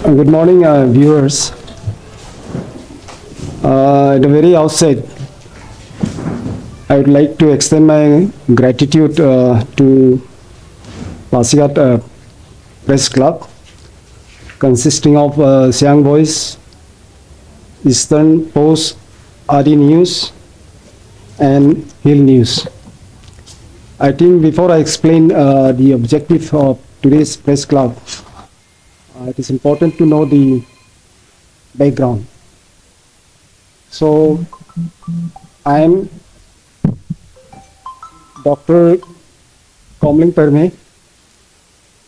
Good morning, viewers. At the very outset, I would like to extend my gratitude to Pasigat Press Club, consisting of Siang Voice, Eastern Post, RD News, and Hill News. I think before I explain the objective of today's press club, it is important to know the background. So, I am Dr. Komling Perme.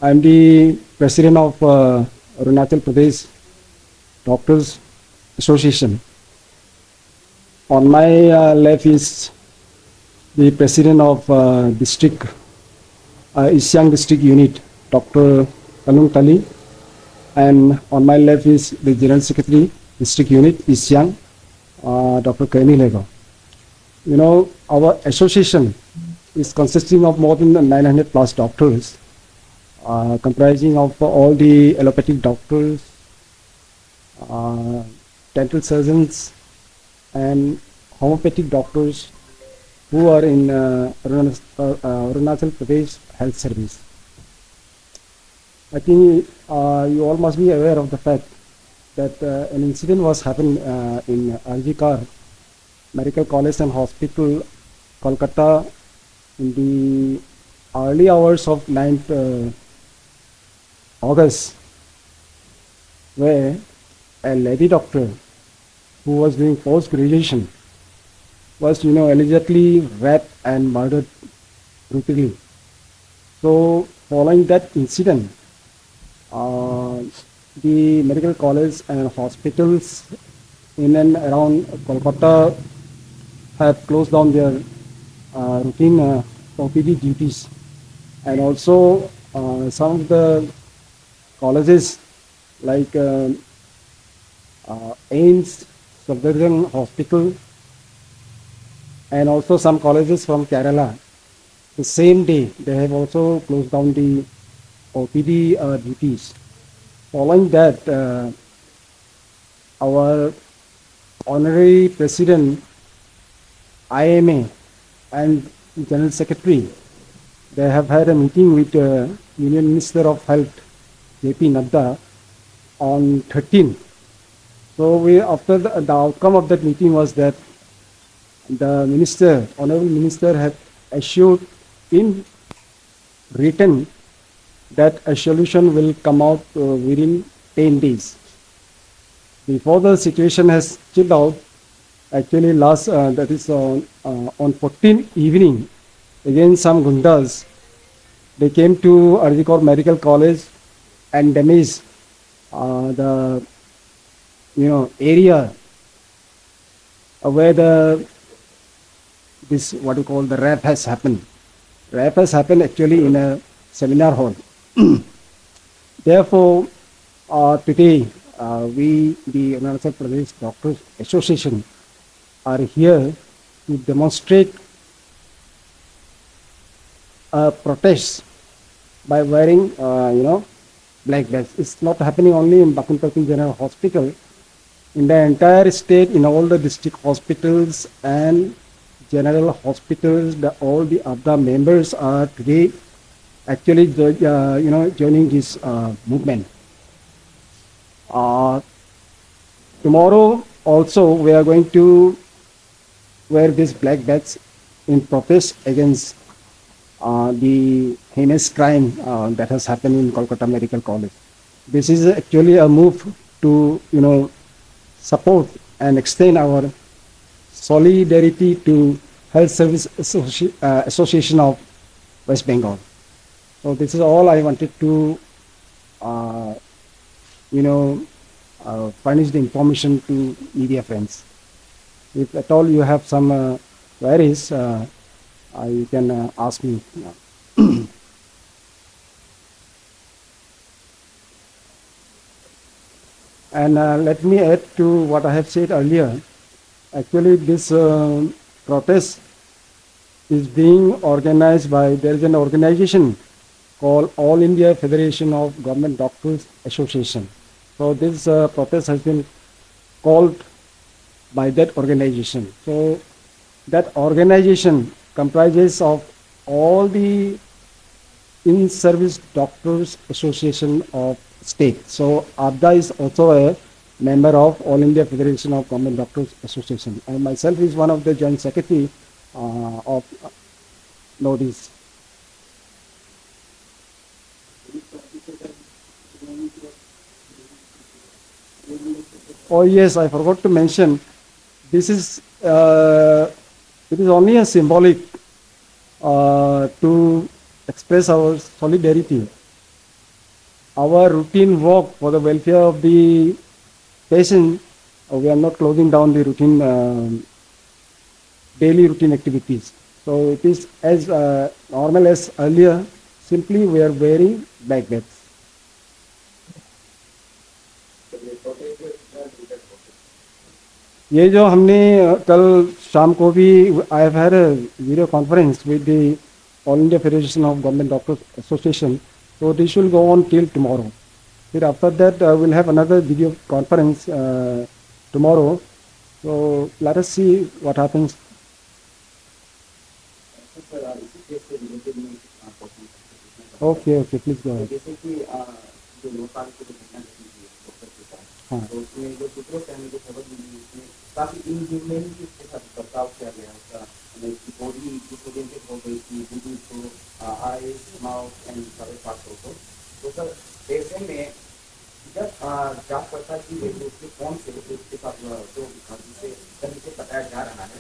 I am the president of Arunachal Pradesh Doctors Association. On my left is the president of district East Siang district unit, Dr. Kalung Tali, and on my left is the general secretary district unit East Siang, Dr. Kaini Lego. You know, our association is consisting of more than 900 plus doctors, comprising of all the allopathic doctors, dental surgeons, and homeopathic doctors who are in Arunachal Pradesh Health Service. I think you all must be aware of the fact that an incident was happened in RG Medical College and Hospital, Kolkata, in the early hours of 9th August, where a lady doctor who was doing post-graduation was, allegedly raped and murdered brutally. So, following that incident, the medical college and hospitals in and around Kolkata have closed down their routine OPD duties, and also some of the colleges like AIMS, Safdarjung Hospital, and also some colleges from Kerala. The same day, they have also closed down the OPD duties. Following that, our honorary president, IMA, and general secretary, they have had a meeting with the Union Minister of Health, JP Nadda, on 13th. So after the outcome of that meeting was that the minister, honorable minister, had assured in written that a solution will come out within 10 days. Before the situation has chilled out, actually that is on 14th evening, again some gundas, they came to Ardikor Medical College and damaged the area where this what you call the rap has happened. Rap has happened actually in a seminar hall. Therefore, today we, the Arunachal Pradesh Doctors Association, are here to demonstrate a protest by wearing, black badge. It's not happening only in Bakuntalpin General Hospital. In the entire state, in all the district hospitals and general hospitals, all the ABDA members are today actually, joining this movement. Tomorrow also we are going to wear this black badge in protest against the heinous crime that has happened in Kolkata Medical College. This is actually a move to, support and extend our solidarity to Health Service Association of West Bengal. So this is all I wanted to, furnish the information to media friends. If at all you have some queries, you can ask me. And let me add to what I have said earlier. Actually, this protest is being organized by, there is an organization called All India Federation of Government Doctors Association. So this protest has been called by that organization. So that organization comprises of all the in-service doctors association of state. So ABDA is also a member of All India Federation of Government Doctors Association, and myself is one of the joint secretary of NODIS. Oh yes, I forgot to mention. This is it is only a symbolic to express our solidarity. Our routine work for the welfare of the patient, we are not closing down the routine daily routine activities. So it is as normal as earlier. Simply we are wearing backpacks. ये जो हमने कल शाम को भी I have had a video conference with the all India federation of government doctors association, so this will go on till tomorrow. Then after that we'll have another video conference tomorrow. So let us see what happens. Okay, okay, please go ahead. जैसे कि जो नेपाल की जो घटना घटी थी doctor के साथ, हाँ. तो उसमें जो दूसरे फैमिली को खबर मिली, उसमें काफी इनह्यूमनली उसके साथ बर्ताव किया गया। उसका उसकी बॉडी डिसोरिएंटेड हो गई थी, bleeding through eyes, mouth and सारे पार्ट्स को। तो सर ऐसे में जब जांच पड़ताल की गई तो उसके फोन से उसके साथ जो जिसे बताया जा रहा है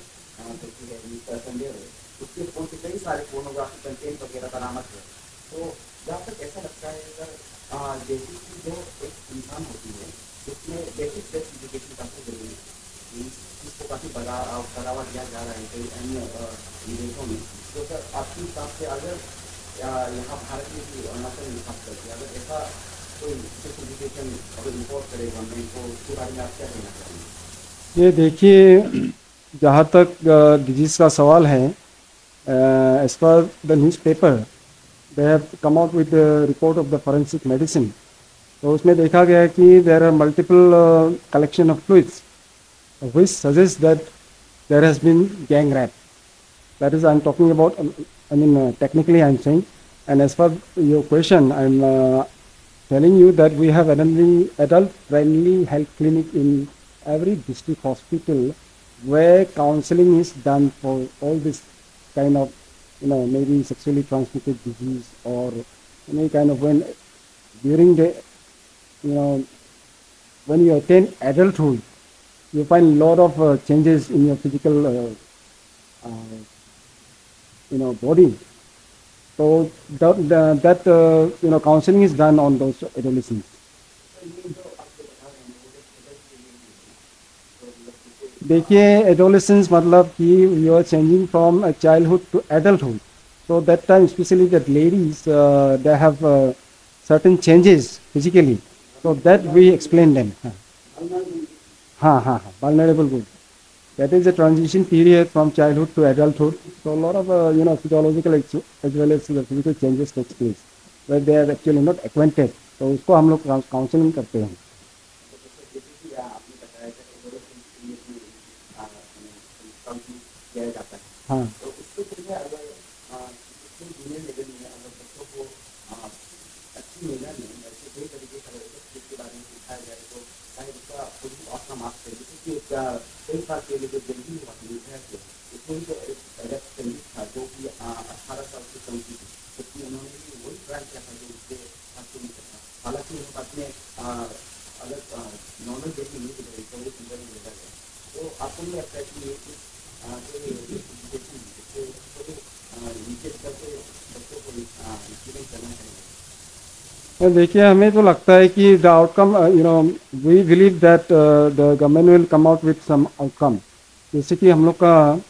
जो कि है मिस्टर संजय है, उसके फोन से कई सारे फोनोग्राफी कंटेंट वगैरह बरामद है। तो जहाँ तक ऐसा लगता है सर, बेसिक की जो एक इंसान होती है उसमें बेसिक सेक्स एजुकेशन काफ़ी जरूरी है, इसको काफ़ी बढ़ावा दिया जा रहा है कई अन्य विदेशों में। तो सर आपके हिसाब से अगर यहाँ भारत में भी अरुणाचल में खास करके अगर ऐसा कोई सेक्स एजुकेशन अगर इम्पोर्ट करे गवर्नमेंट, तो उसके बारे में आप क्या कहना चाहेंगे? ये देखिए, जहाँ तक डिजीज़ का सवाल है, एज पर the newspaper they have come out with the report of the forensic medicine. तो उसमें देखा गया है कि there are multiple collection of fluids which suggests that there has been gang rape. That is, I'm talking about, technically I'm saying. And as for your question, I'm telling you that we have adult-friendly health clinic in every district hospital where counseling is done for all this kind of, maybe sexually transmitted disease or any kind of during the, when you attain adulthood, you find a lot of changes in your physical, body. So that counseling is done on those adolescents. देखिए, adolescence मतलब कि you are changing from a childhood to adulthood. So that time, especially that ladies, they have certain changes physically. So that we explain them. हाँ, vulnerable group. That is the transition period from childhood to adulthood. So a lot of physiological as well as the physical changes takes place where they are actually not acquainted. तो उसको हम लोग counselling करते हैं। हाँ, कई साल पहले जो दिल्ली हुआ था उसमें जो एडेप्ट संगीत था जो कि 18 साल से कम की थी, उसमें उन्होंने भी वही ट्राई किया था जो उसके साथ नहीं था। हालांकि उन्होंने अपने अगर नॉर्मल जैसी नहीं दिख रही तो वो सुंदर नहीं देखा गया। तो आपको नहीं लगता है कि ये नीचे स्तर से बच्चों को इंप्लीमेंट करना चाहिए? देखिए, हमें तो लगता है कि the outcome, we believe that the government will come out with some outcome. जैसे कि हम लोग का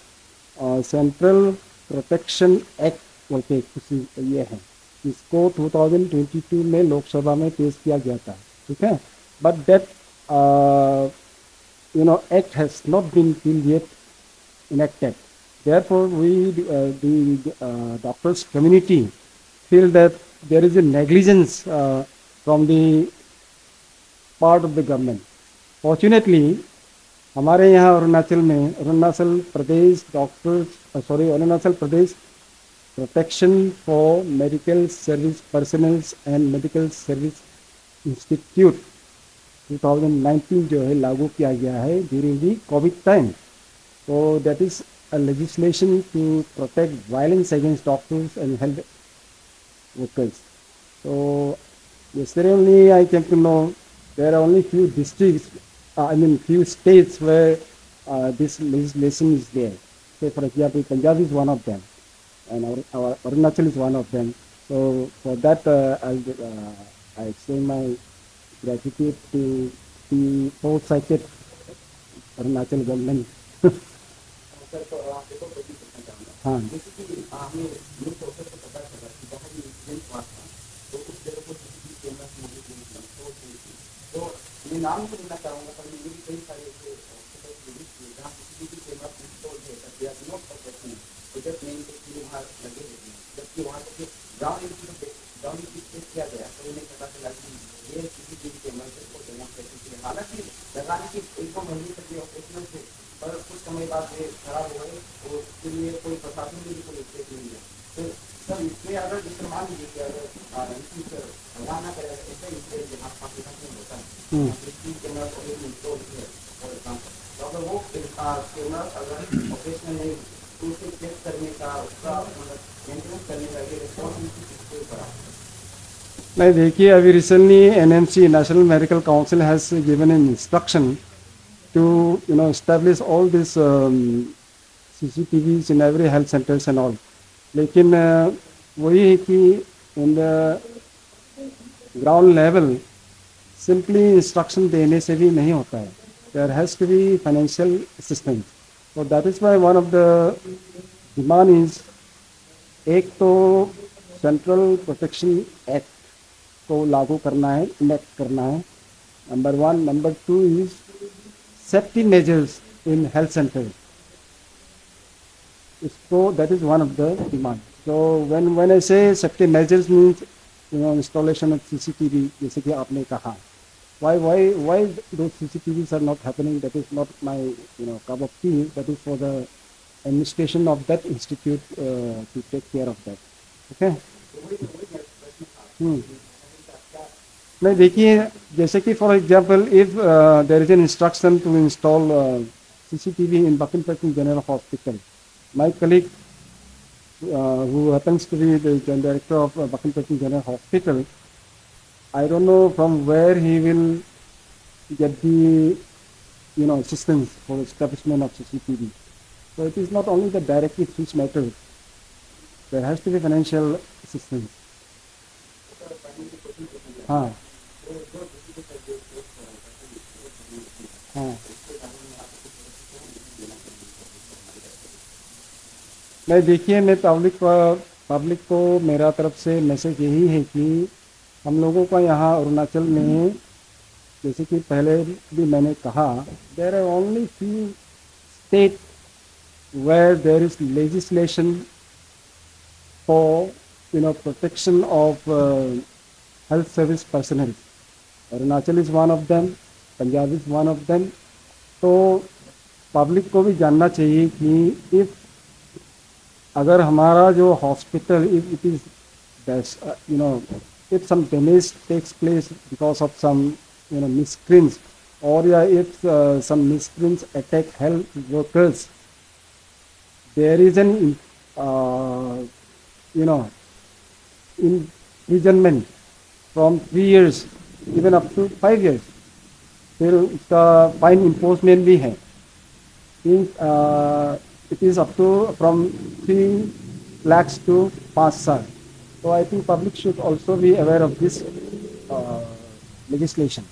सेंट्रल प्रोटेक्शन एक्ट बोल के कुछ ये है, इसको 2022 में लोकसभा में पेश किया गया था, ठीक है। But that act has not been till yet enacted. Therefore, the doctors community feel that there is a negligence from the part of the government. Fortunately, हमारे यहाँ अरुणाचल में Arunachal Pradesh Arunachal Pradesh protection for medical service personnels and medical service institute 2019 जो है लागू किया गया है during the covid time. So that is a legislation to protect violence against doctors and health workers. So yesterday only I came to know there are only few districts, few states where this legislation is there. Say for example, Punjab is one of them, and our Arunachal is one of them. So for that, I extend my gratitude to the foresighted Arunachal government. Sir तो देखो कोई पूछना चाहूँगा. हाँ. जैसे कि हमें news sources से पता चला कि जहाँ ये इंसिडेंट हुआ था तो उस जगह पर सीसीटीवी कैमरा मौजूद नहीं थी, तो मैं नाम तो लेना चाहूँगा, पर ये भी कई सारे ऐसे हॉस्पिटल विजिट किए जहाँ सीसीटीवी कैमरा इंस्टॉल है but they are not operational, तो जस्ट मेन के वहाँ लगे रहते हैं, जबकि वहाँ से ग्राउंड चेक किया गया तो उन्हें पता चला कि ये सीसीटीवी कैमरा से डेमोस्ट्रेशन के लिए, हालांकि लगाने के 1-2 महीने तक ये ऑपरेशनल थे, पर कुछ समय बाद ये खराब हो गए और उसके लिए कोई प्रशासन में भी कोई स्टेप नहीं है. तो सर इसमें अगर जिससे मान लीजिए कि अगर भगवान ना करे ऐसा इंसिडेंट जहाँ पाकिस्तान में होता है सीसीटीवी कैमरा ऑलरेडी इंस्टॉल है फॉर एग्जाम्पल, तो अगर वो कैमरा अगर ऑपरेशनल नहीं तो उसे चेक करने का उसका मतलब मेंटेनेंस करने का ये रिस्पॉन्सिबिलिटी किसके ऊपर आता है? नहीं, देखिए अभी recently NMC national medical council has given an instruction to establish all these CCTVs in every health centers and all. लेकिन वही है कि in the ground level simply instruction देने से भी नहीं होता है. There has to be financial assistance. So that is why one of the demand is एक तो सेंट्रल प्रोटेक्शन एक्ट को लागू करना है, इनेक्ट करना है, number 1. Number 2 is safety measures in health centers. So that is one of the demands. So when I say safety measures means installation of CCTV, जैसे कि आपने कहा, why those CCTVs are not happening? That is not my cup of tea. That is for the administration of that institute to take care of that. Okay. नहीं, देखिए जैसे कि for example if there is an instruction to install CCTV in Bakinpatting General Hospital, my colleague who happens to be the director of Bakinpatting General Hospital, I don't know from where he will get the assistance for establishment of CCTV. So it is not only the directives which matter, there has to be financial assistance. हाँ. हाँ. नहीं, देखिए मैं public को मेरा तरफ से message यही है कि हम लोगों का यहाँ अरुणाचल में जैसे कि पहले भी मैंने कहा, there are only few state where there is legislation for protection of health service personnel. Arunachal is one of them, Punjab is one of them. तो पब्लिक को भी जानना चाहिए कि अगर हमारा जो hospital it is if some damage takes place because of some miscreants, or if some miscreants attack health workers, there is an imprisonment from 3 years even up to 5 years. फिर उसका फाइन इम्पोजमेंट भी है. It is up to from 3 lakhs to 5 साल. So I think public should also be aware of this legislation.